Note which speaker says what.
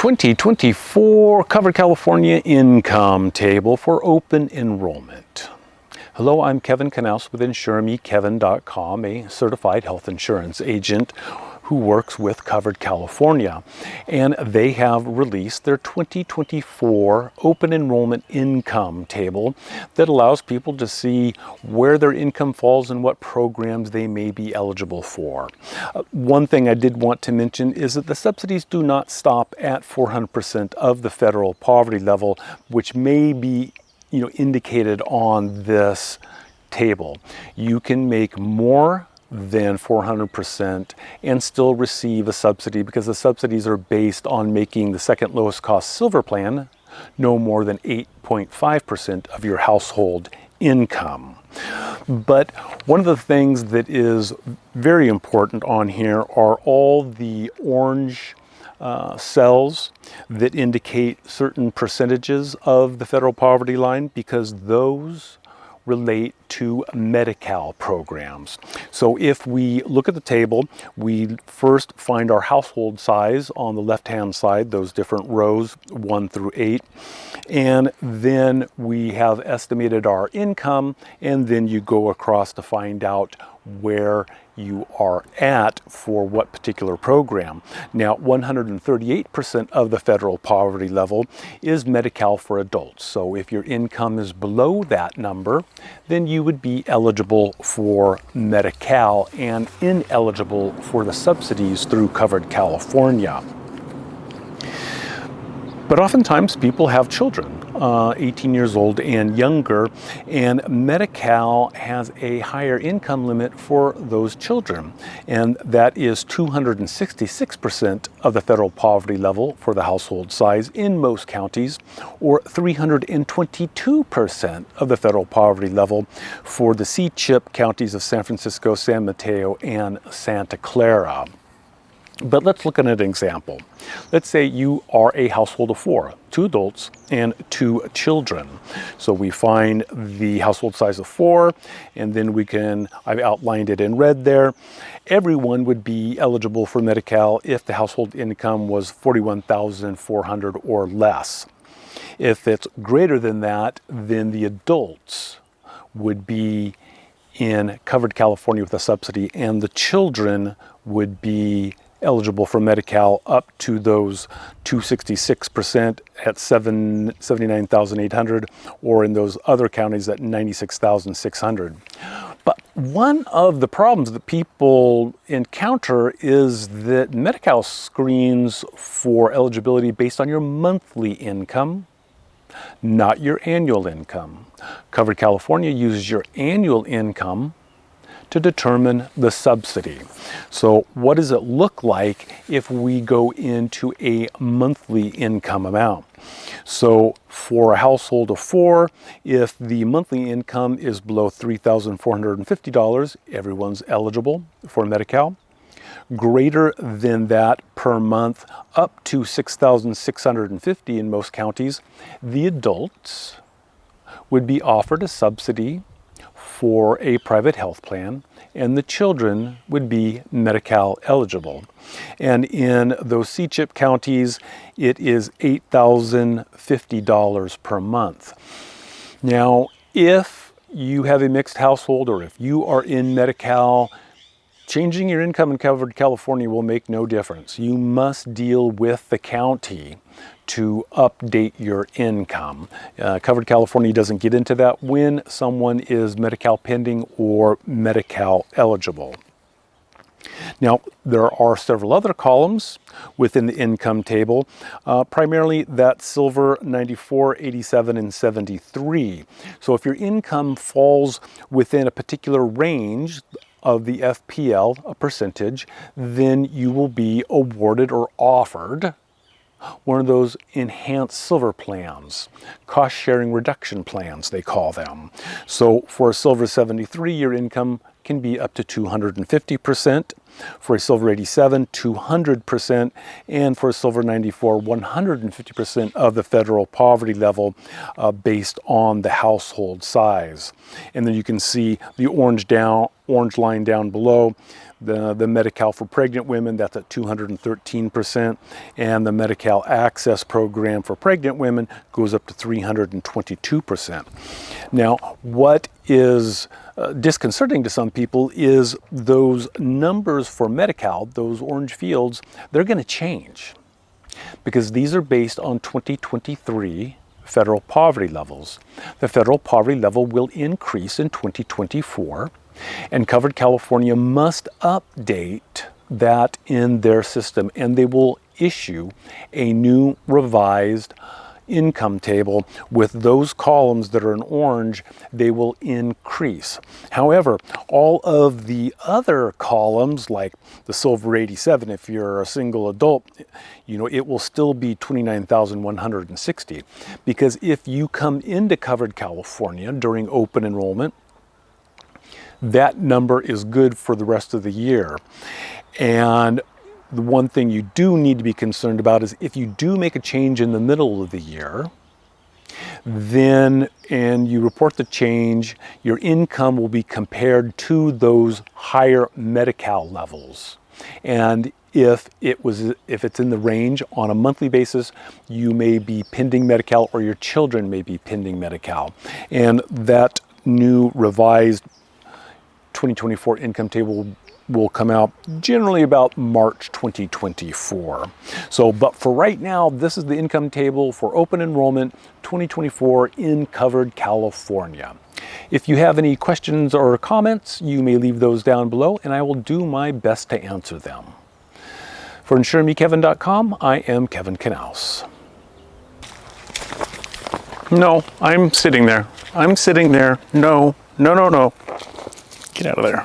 Speaker 1: 2024 Covered California Income Table for Open Enrollment. Hello, I'm Kevin Knaus with InsureMeKevin.com, a certified health insurance agent who works with Covered California. And they have released their 2024 Open Enrollment Income Table that allows people to see where their income falls and what programs they may be eligible for. One thing I did want to mention is that the subsidies do not stop at 400% of the federal poverty level, which may be indicated on this table. You can make more than 400% and still receive a subsidy because the subsidies are based on making the second lowest cost silver plan no more than 8.5% of your household income. But one of the things that is very important on here are all the orange cells that indicate certain percentages of the federal poverty line, because those relate to Medi-Cal programs. So if we look at the table, we first find our household size on the left-hand side, those different rows 1 through 8, and then we have estimated our income, and then you go across to find out where you are at for what particular program. Now, 138% of the federal poverty level is Medi-Cal for adults. So if your income is below that number, then you would be eligible for Medi-Cal and ineligible for the subsidies through Covered California. But oftentimes people have children, 18 years old and younger, and Medi-Cal has a higher income limit for those children, and that is 266% of the federal poverty level for the household size in most counties, or 322% of the federal poverty level for the C-CHIP counties of San Francisco, San Mateo, and Santa Clara. But let's look at an example. Let's say you are a household of 4, 2 adults and 2 children. So we find the household size of 4, and then I've outlined it in red there. Everyone would be eligible for Medi-Cal if the household income was $41,400 or less. If it's greater than that, then the adults would be in Covered California with a subsidy, and the children would be eligible for Medi-Cal up to those 266% at $79,800, or in those other counties at $96,600. But one of the problems that people encounter is that Medi-Cal screens for eligibility based on your monthly income, not your annual income. Covered California uses your annual income to determine the subsidy. So what does it look like if we go into a monthly income amount? So for a household of 4, if the monthly income is below $3,450, everyone's eligible for Medi-Cal. Greater than that per month, up to $6,650 in most counties, the adults would be offered a subsidy for a private health plan, and the children would be Medi-Cal eligible. And in those C-CHIP counties, it is $8,050 per month. Now, if you have a mixed household, or if you are in Medi-Cal, changing your income in Covered California will make no difference. You must deal with the county to update your income. Covered California doesn't get into that when someone is Medi-Cal pending or Medi-Cal eligible. Now, there are several other columns within the income table, primarily that silver 94, 87, and 73. So if your income falls within a particular range of the FPL, a percentage, then you will be awarded or offered one of those enhanced silver plans, cost sharing reduction plans they call them. So for a silver 73, your income can be up to 250%. For a Silver 87, 200%, and for a Silver 94, 150% of the federal poverty level based on the household size. And then you can see the orange line down below. The Medi-Cal for pregnant women, that's at 213%, and the Medi-Cal Access Program for pregnant women goes up to 322%. Now, what is disconcerting to some people is those numbers for Medi-Cal, those orange fields, they're going to change because these are based on 2023 federal poverty levels. The federal poverty level will increase in 2024. And Covered California must update that in their system, and they will issue a new revised income table. With those columns that are in orange, they will increase. However, all of the other columns, like the Silver 87, if you're a single adult, it will still be 29,160, because if you come into Covered California during open enrollment, that number is good for the rest of the year. And the one thing you do need to be concerned about is if you do make a change in the middle of the year, then, and you report the change, your income will be compared to those higher Medi-Cal levels. And if it's in the range on a monthly basis, you may be pending Medi-Cal, or your children may be pending Medi-Cal. And that new revised 2024 income table will come out generally about March 2024. But for right now, this is the income table for open enrollment 2024 in Covered California. If you have any questions or comments, you may leave those down below, and I will do my best to answer them. For InsureMeKevin.com, I am Kevin Knaus. No, I'm sitting there. I'm sitting there. No. Get out of there.